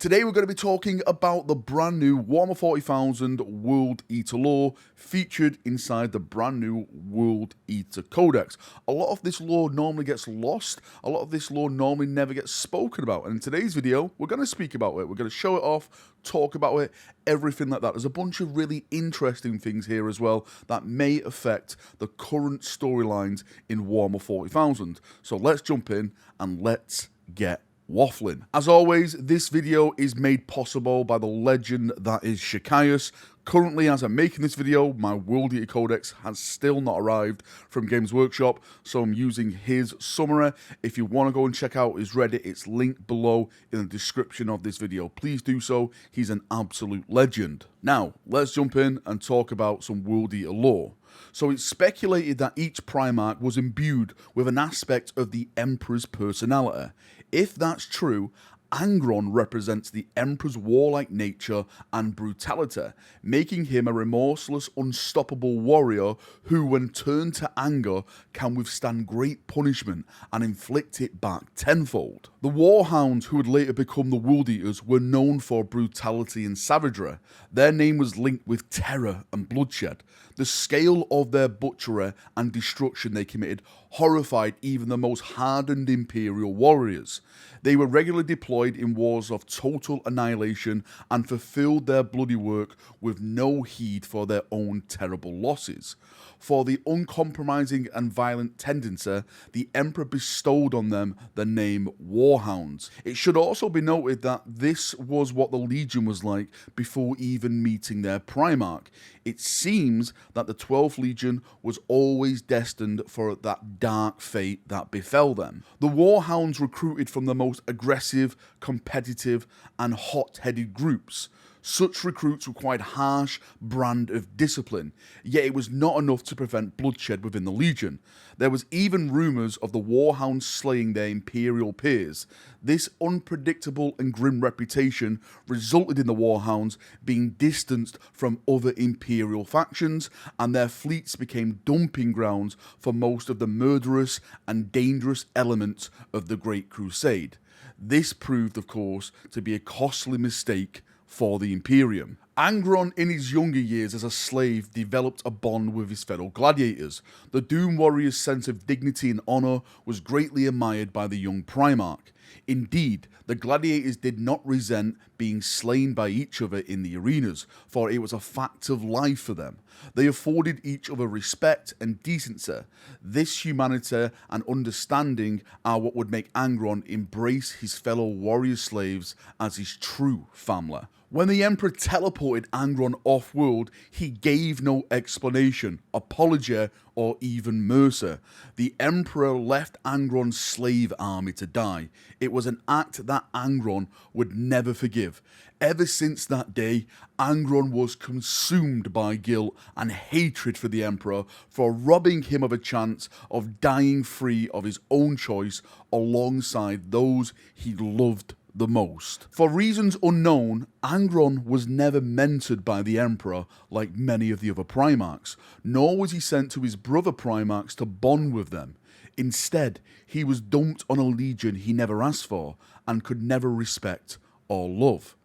Today we're going to be talking about the brand new Warhammer 40,000 World Eater lore featured inside the brand new World Eater Codex. A lot of this lore normally gets lost, a lot of this lore normally never gets spoken about, and in today's video we're going to speak about it, we're going to show it off, talk about it, everything like that. There's a bunch of really interesting things here as well that may affect the current storylines in Warhammer 40,000. So let's jump in and let's get waffling. As always, this video is made possible by the legend that is Shaskais. Currently, as I'm making this video, my World Eater Codex has still not arrived from Games Workshop, so I'm using his summary. If you want to go and check out his Reddit, it's linked below in the description of this video. Please do so. He's an absolute legend. Now, let's jump in and talk about some World Eater lore. So it's speculated that each Primarch was imbued with an aspect of the Emperor's personality. If that's true, Angron represents the Emperor's warlike nature and brutality, making him a remorseless, unstoppable warrior who, when turned to anger, can withstand great punishment and inflict it back tenfold. The Warhounds, who would later become the World Eaters, were known for brutality and savagery. Their name was linked with terror and bloodshed. The scale of their butchery and destruction they committed horrified even the most hardened Imperial warriors. They were regularly deployed in wars of total annihilation and fulfilled their bloody work with no heed for their own terrible losses. For the uncompromising and violent tendency, the Emperor bestowed on them the name Warhounds. It should also be noted that this was what the Legion was like before even meeting their Primarch. It seems that the 12th Legion was always destined for that dark fate that befell them. The Warhounds recruited from the most aggressive, competitive, and hot-headed groups. Such recruits required harsh brand of discipline, yet it was not enough to prevent bloodshed within the Legion. There was even rumours of the Warhounds slaying their Imperial peers. This unpredictable and grim reputation resulted in the Warhounds being distanced from other Imperial factions, and their fleets became dumping grounds for most of the murderous and dangerous elements of the Great Crusade. This proved, of course, to be a costly mistake for the Imperium. Angron, in his younger years as a slave, developed a bond with his fellow gladiators. The Doom Warrior's sense of dignity and honour was greatly admired by the young Primarch. Indeed, the gladiators did not resent being slain by each other in the arenas, for it was a fact of life for them. They afforded each other respect and decency. This humanity and understanding are what would make Angron embrace his fellow warrior slaves as his true family. When the Emperor teleported Angron off-world, he gave no explanation, apology, or even mercy. The Emperor left Angron's slave army to die. It was an act that Angron would never forgive. Ever since that day, Angron was consumed by guilt and hatred for the Emperor for robbing him of a chance of dying free of his own choice alongside those he loved the most. For reasons unknown, Angron was never mentored by the Emperor like many of the other Primarchs, nor was he sent to his brother Primarchs to bond with them. Instead, he was dumped on a legion he never asked for and could never respect or love.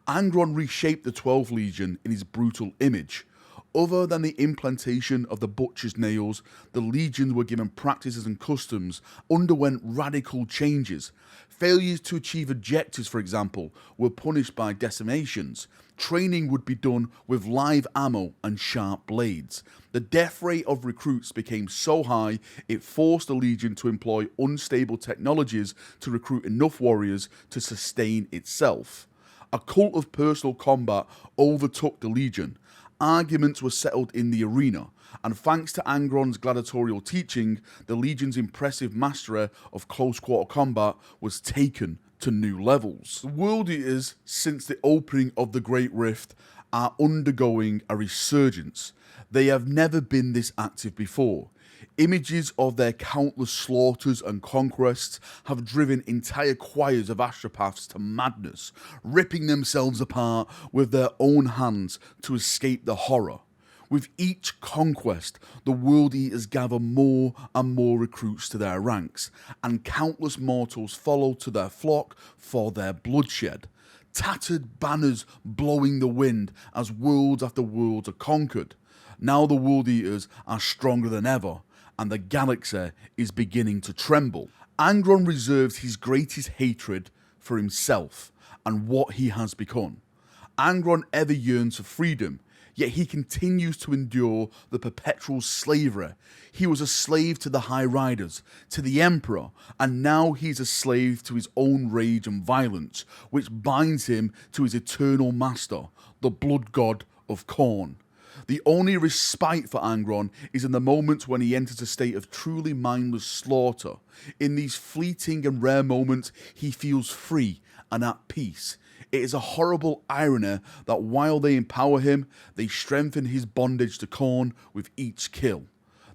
Angron reshaped the 12th Legion in his brutal image. Other than the implantation of the butcher's nails, the legions were given practices and customs, underwent radical changes. Failures to achieve objectives, for example, were punished by decimations. Training would be done with live ammo and sharp blades. The death rate of recruits became so high, it forced the Legion to employ unstable technologies to recruit enough warriors to sustain itself. A cult of personal combat overtook the Legion. Arguments were settled in the arena, and thanks to Angron's gladiatorial teaching, the Legion's impressive mastery of close-quarter combat was taken to new levels. The World Eaters, since the opening of the Great Rift, are undergoing a resurgence. They have never been this active before. Images of their countless slaughters and conquests have driven entire choirs of astropaths to madness, ripping themselves apart with their own hands to escape the horror. With each conquest, the World Eaters gather more and more recruits to their ranks, and countless mortals follow to their flock for their bloodshed. tattered banners blowing the wind as worlds after worlds are conquered. Now the World Eaters are stronger than ever, and the galaxy is beginning to tremble. Angron reserves his greatest hatred for himself and what he has become. Angron ever yearns for freedom, yet he continues to endure the perpetual slavery. He was a slave to the High Riders, to the Emperor, and now he's a slave to his own rage and violence, which binds him to his eternal master, the blood god of Khorne. The only respite for Angron is in the moments when he enters a state of truly mindless slaughter. In these fleeting and rare moments, he feels free and at peace. It is a horrible irony that while they empower him, they strengthen his bondage to Khorne with each kill.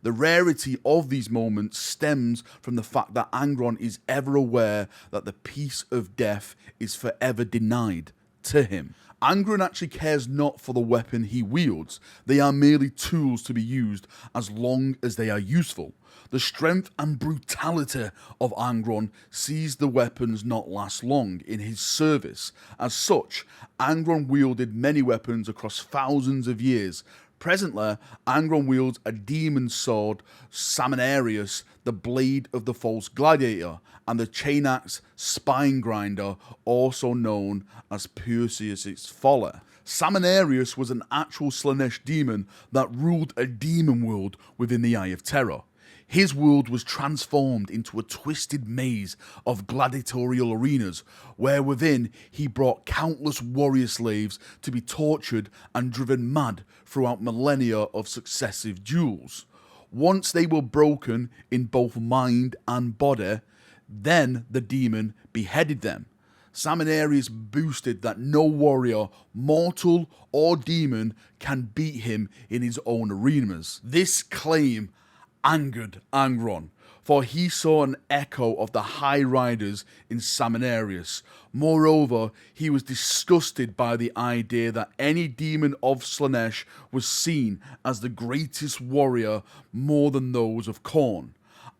The rarity of these moments stems from the fact that Angron is ever aware that the peace of death is forever denied to him. Angron actually cares not for the weapon he wields. They are merely tools to be used as long as they are useful. The strength and brutality of Angron sees the weapons not last long in his service. As such, Angron wielded many weapons across thousands of years. Presently, Angron wields a demon sword, Samanarius, the blade of the false gladiator, and the chain axe spine grinder, also known as Perseus' Folly. Samanarius was an actual Slaanesh demon that ruled a demon world within the Eye of Terror. His world was transformed into a twisted maze of gladiatorial arenas, where within he brought countless warrior slaves to be tortured and driven mad throughout millennia of successive duels. Once they were broken in both mind and body, then the demon beheaded them. Samanarius boasted that no warrior, mortal or demon, can beat him in his own arenas. This claim angered Angron, for he saw an echo of the High Riders in Samanarius. Moreover, he was disgusted by the idea that any demon of Slaanesh was seen as the greatest warrior more than those of Khorne.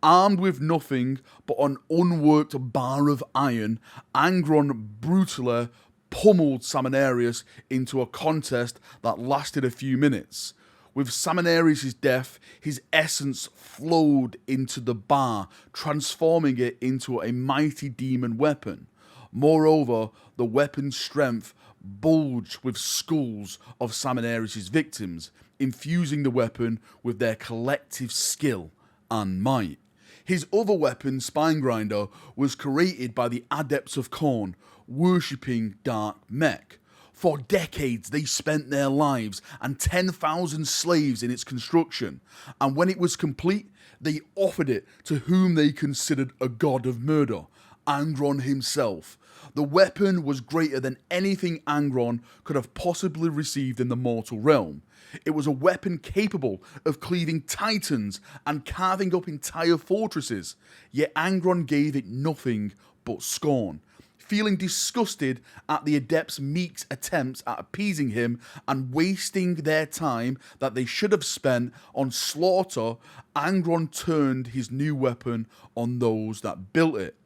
Armed with nothing but an unworked bar of iron, Angron brutally pummeled Samanarius into a contest that lasted a few minutes. With Samanarius' death, his essence flowed into the bar, transforming it into a mighty demon weapon. Moreover, the weapon's strength bulged with skulls of Samanarius' victims, infusing the weapon with their collective skill and might. His other weapon, Spinegrinder, was created by the Adepts of Khorne, worshipping Dark Mech. For decades, they spent their lives and 10,000 slaves in its construction, and when it was complete, they offered it to whom they considered a god of murder, Angron himself. The weapon was greater than anything Angron could have possibly received in the mortal realm. It was a weapon capable of cleaving titans and carving up entire fortresses, yet Angron gave it nothing but scorn. Feeling disgusted at the Adepts' meek attempts at appeasing him and wasting their time that they should have spent on slaughter, Angron turned his new weapon on those that built it.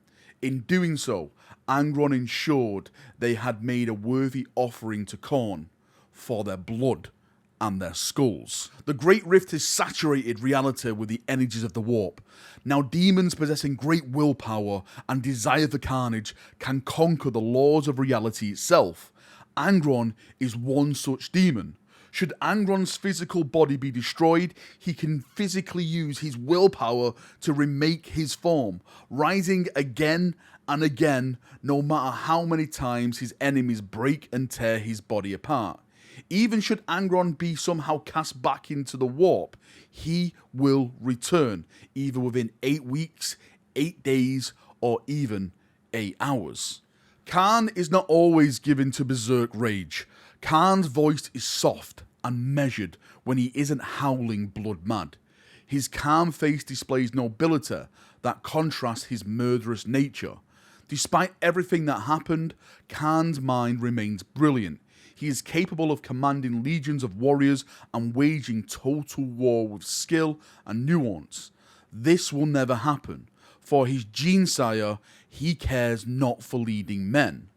In doing so, Angron ensured they had made a worthy offering to Khorne for their blood and their skulls. The Great Rift has saturated reality with the energies of the warp. Now demons possessing great willpower and desire for carnage can conquer the laws of reality itself. Angron is one such demon. Should Angron's physical body be destroyed, he can physically use his willpower to remake his form, rising again and again, no matter how many times his enemies break and tear his body apart. Even should Angron be somehow cast back into the warp, he will return, either within 8 weeks, 8 days, or even 8 hours. Khan is not always given to berserk rage. Khan's voice is soft and measured when he isn't howling blood mad. His calm face displays nobility that contrasts his murderous nature. Despite everything that happened, Khan's mind remains brilliant. He is capable of commanding legions of warriors and waging total war with skill and nuance. This will never happen. For his gene sire, he cares not for leading men.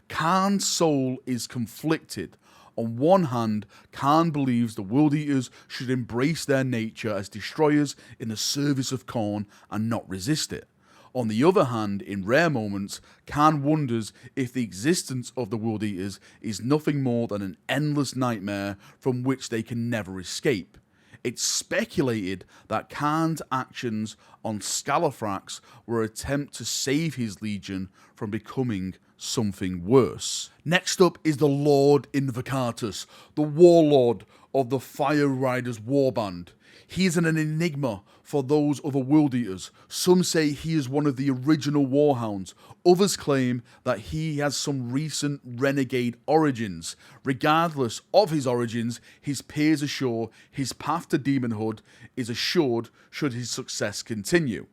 Khan's soul is conflicted. On one hand, Khan believes the World Eaters should embrace their nature as destroyers in the service of Khorne and not resist it. On the other hand, in rare moments, Khan wonders if the existence of the World Eaters is nothing more than an endless nightmare from which they can never escape. It's speculated that Khan's actions on Scalathrax were an attempt to save his legion from becoming something worse. Next up is the Lord Invocatus, the warlord of the Fire Riders warband. He is an enigma for those other World Eaters. Some say he is one of the original Warhounds. Others claim that he has some recent renegade origins. Regardless of his origins, his peers are sure his path to demonhood is assured should his success continue.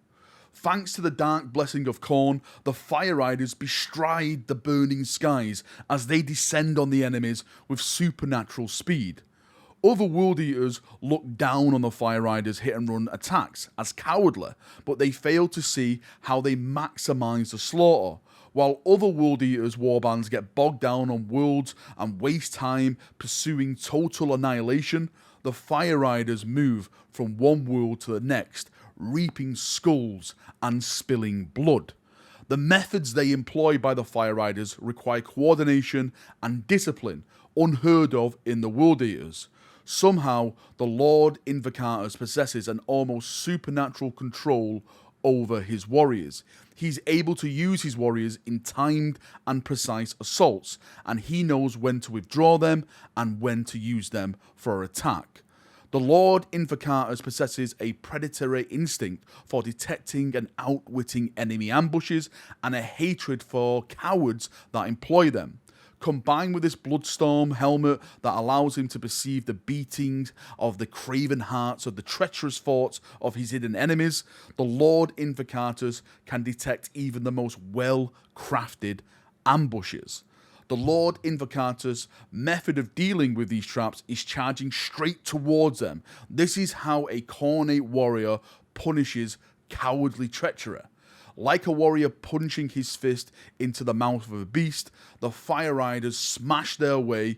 Thanks to the dark blessing of Khorne, the Fire Riders bestride the burning skies as they descend on the enemies with supernatural speed. Other World Eaters look down on the Fire Riders' hit-and-run attacks as cowardly, but they fail to see how they maximise the slaughter. While other World Eaters' warbands get bogged down on worlds and waste time pursuing total annihilation, the Fire Riders move from one world to the next, reaping skulls and spilling blood. The methods they employ by the Fire Riders require coordination and discipline, unheard of in the World Eaters. Somehow, the Lord Invocatus possesses an almost supernatural control over his warriors. He's able to use his warriors in timed and precise assaults, and he knows when to withdraw them and when to use them for attack. The Lord Invocatus possesses a predatory instinct for detecting and outwitting enemy ambushes and a hatred for cowards that employ them. Combined with this Bloodstorm helmet that allows him to perceive the beatings of the craven hearts of the treacherous thoughts of his hidden enemies, the Lord Invocatus can detect even the most well-crafted ambushes. The Lord Invocatus' method of dealing with these traps is charging straight towards them. This is how a Khornate warrior punishes cowardly treachery. Like a warrior punching his fist into the mouth of a beast, the Fire Riders smash their way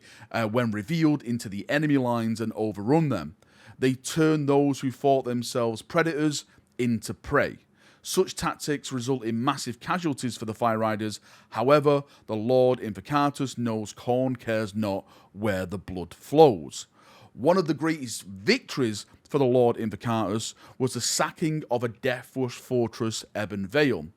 when revealed into the enemy lines and overrun them. They turn those who thought themselves predators into prey. Such tactics result in massive casualties for the Fire Riders. However, the Lord Invocatus knows Khorne cares not where the blood flows. One of the greatest victories for the Lord Invocatus was the sacking of a Deathrush fortress, Ebon Vale.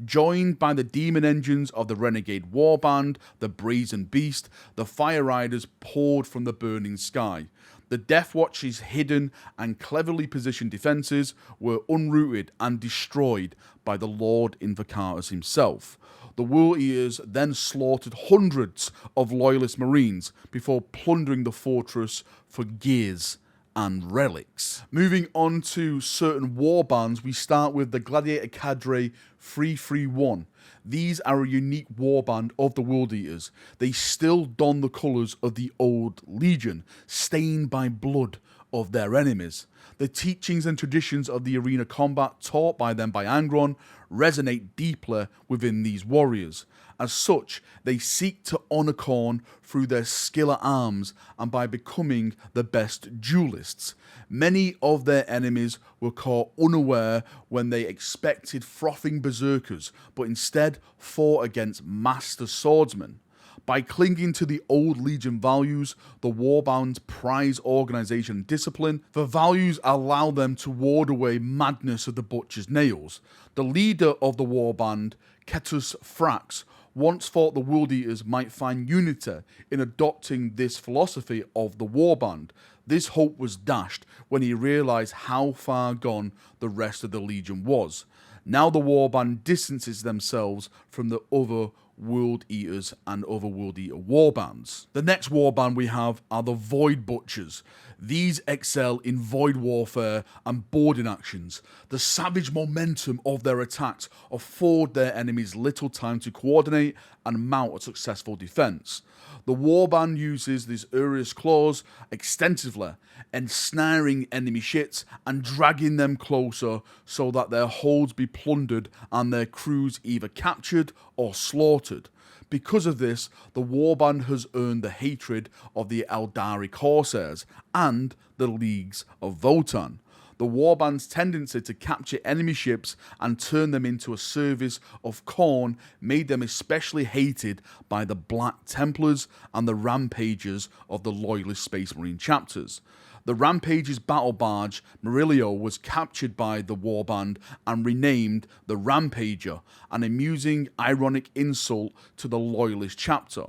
Joined by the demon engines of the Renegade Warband, the Brazen Beast, the Fire Riders poured from the burning sky. The Deathwatch's hidden and cleverly positioned defences were unrooted and destroyed by the Lord Invocatus himself. The World Eaters then slaughtered hundreds of Loyalist Marines before plundering the fortress for gears and relics. Moving on to certain warbands, we start with the Gladiator Cadre 331. These are a unique warband of the World Eaters. They still don the colours of the old Legion, stained by blood of their enemies. The teachings and traditions of the arena combat taught by them by Angron resonate deeply within these warriors. As such, they seek to honour Khorne through their skill at arms and by becoming the best duelists. Many of their enemies were caught unaware when they expected frothing berserkers, but instead fought against master swordsmen. By clinging to the old Legion values, the Warbands prize organisation and discipline. The values allow them to ward away madness of the Butcher's nails. The leader of the Warband, Ketus Thrax, once thought the World Eaters might find unity in adopting this philosophy of the Warband. This hope was dashed when he realised how far gone the rest of the Legion was. Now the Warband distances themselves from the other World Eaters and other World Eater warbands. The next warband we have are the Void Butchers. These excel in void warfare and boarding actions. The savage momentum of their attacks afford their enemies little time to coordinate and mount a successful defense. The warband uses these Urius claws extensively, ensnaring enemy ships and dragging them closer so that their holds be plundered and their crews either captured or slaughtered. Because of this, the warband has earned the hatred of the Eldari Corsairs and the Leagues of Votan. The warband's tendency to capture enemy ships and turn them into a service of Khorne made them especially hated by the Black Templars and the Rampagers of the Loyalist Space Marine chapters. The Rampage's battle barge, Merilio, was captured by the warband and renamed the Rampager, an amusing, ironic insult to the Loyalist chapter.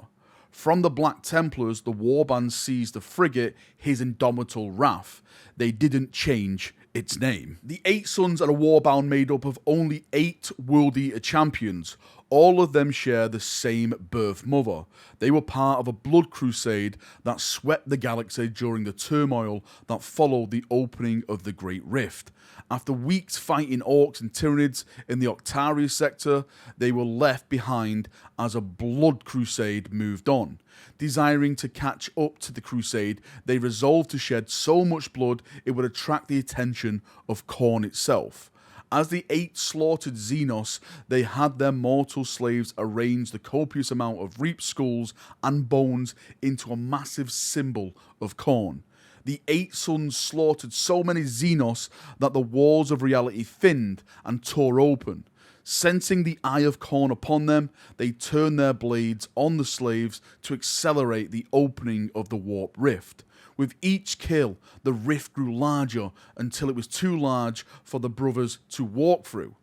From the Black Templars, the warband seized the frigate, His Indomitable Wrath. They didn't change its name. The Eight Sons are a warband made up of only 8 World Eater champions. All of them share the same birth mother. They were part of a blood crusade that swept the galaxy during the turmoil that followed the opening of the Great Rift. After weeks fighting orcs and tyranids in the Octaria sector, they were left behind as a blood crusade moved on. Desiring to catch up to the crusade, they resolved to shed so much blood it would attract the attention of Khorne itself. As the 8 slaughtered Xenos, they had their mortal slaves arrange the copious amount of reaped skulls and bones into a massive symbol of Khorne. The 8 Sons slaughtered so many Xenos that the walls of reality thinned and tore open. Sensing the eye of Khorne upon them, they turned their blades on the slaves to accelerate the opening of the Warp Rift. With each kill, the rift grew larger until it was too large for the brothers to walk through.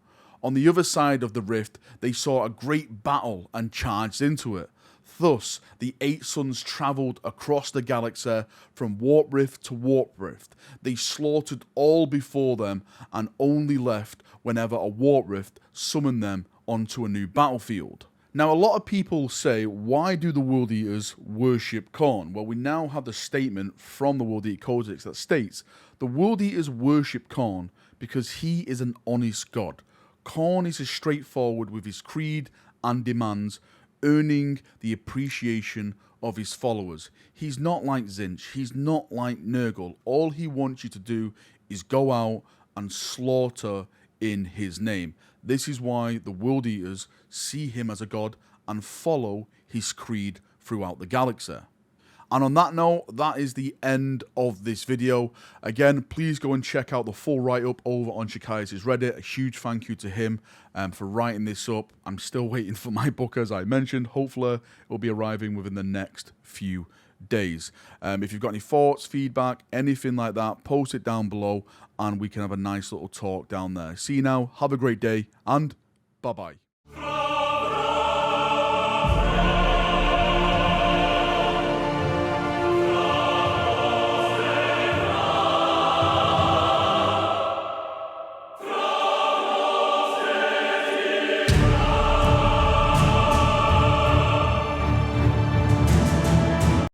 On the other side of the rift, they saw a great battle and charged into it. Thus, the 8 Sons travelled across the galaxy from Warp Rift to Warp Rift. They slaughtered all before them and only left whenever a Warp Rift summoned them onto a new battlefield. Now, a lot of people say, why do the World Eaters worship Khorne? Well, we now have the statement from the World Eater Codex that states, the World Eaters worship Khorne because he is an honest god. Khorne is straightforward with his creed and demands, earning the appreciation of his followers. He's not like Tzeentch, he's not like Nurgle. All he wants you to do is go out and slaughter in his name. This is why the World Eaters see him as a god and follow his creed throughout the galaxy. And on that note, that is the end of this video. Again, please go and check out the full write-up over on Shaskais' Reddit. A huge thank you to him for writing this up. I'm still waiting for my book, as I mentioned. Hopefully, it will be arriving within the next few days. If you've got any thoughts, feedback, anything like that, post it down below and we can have a nice little talk down there. See you now, have a great day, and bye-bye.